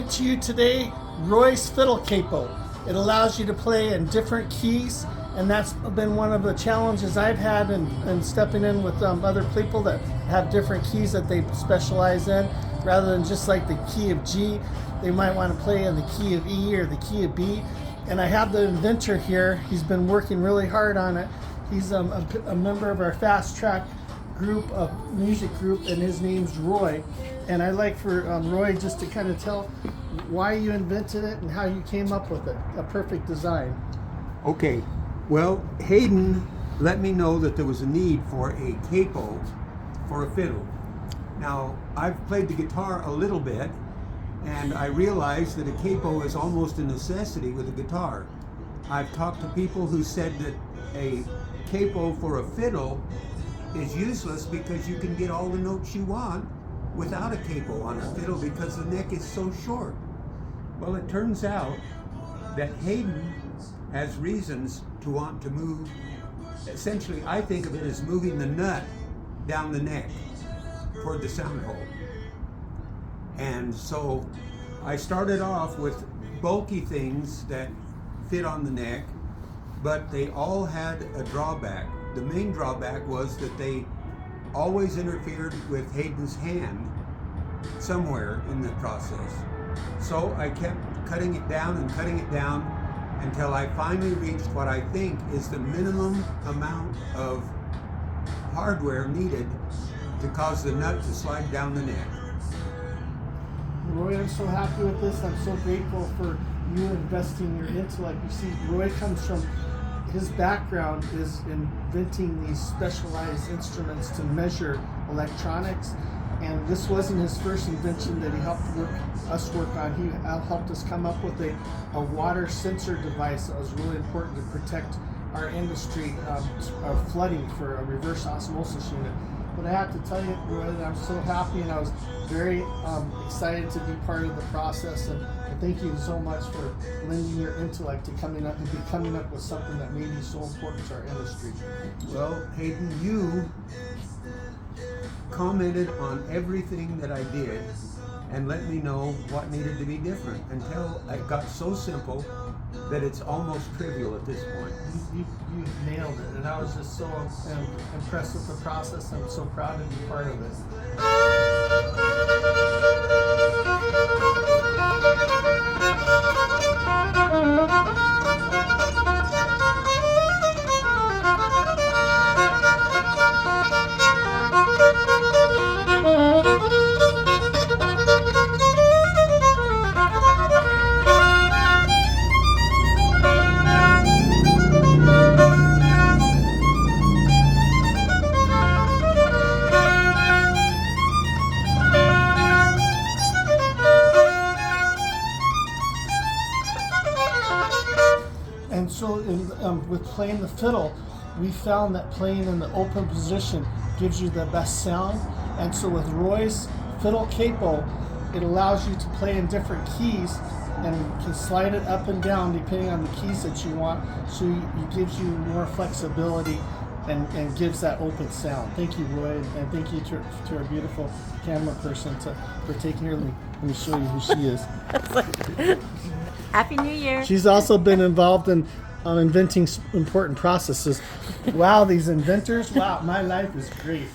present to you today Roy's fiddle capo. It allows you to play in different keys, and that's been one of the challenges I've had in stepping in with other people that have different keys that they specialize in. Rather than just like the key of G, they might want to play in the key of E or the key of B. And I have the inventor here. He's been working really hard on it. He's a member of our fast track music group, and his name's Roy. And I'd like for Roy just to kind of tell why you invented it and how you came up with it, a perfect design. Okay, well, Hayden let me know that there was a need for a capo for a fiddle. Now, I've played the guitar a little bit, and I realized that a capo is almost a necessity with a guitar. I've talked to people who said that a capo for a fiddle is useless because you can get all the notes you want without a capo on a fiddle because the neck is so short. Well, it turns out that Hayden has reasons to want to move. Essentially, I think of it as moving the nut down the neck toward the sound hole. And so I started off with bulky things that fit on the neck, but they all had a drawback. The main drawback was that they always interfered with Hayden's hand somewhere in the process. So I kept cutting it down until I finally reached what I think is the minimum amount of hardware needed to cause the nut to slide down the neck. Roy, I'm so happy with this. I'm so grateful for you investing your intellect. You see, Roy comes from, his background is inventing these specialized instruments to measure electronics, and this wasn't his first invention that he helped us work on. He helped us come up with a water sensor device that was really important to protect our industry of flooding for a reverse osmosis unit. But I have to tell you, Roy, that I'm so happy, and I was very excited to be part of the process, and thank you so much for lending your intellect to coming up with something that may be so important to our industry. Well, Hayden, you commented on everything that I did and let me know what needed to be different until it got so simple that it's almost trivial at this point. You nailed it, and I was just so impressed with the process. I'm so proud to be part of it. And so with playing the fiddle, we found that playing in the open position gives you the best sound. And so with Roy's fiddle capo, it allows you to play in different keys and can slide it up and down depending on the keys that you want. So it gives you more flexibility and gives that open sound. Thank you, Roy, and thank you to our beautiful camera person for taking her. Let me show you who she is. Happy New Year. She's also been involved in inventing important processes. Wow, these inventors. Wow, my life is great.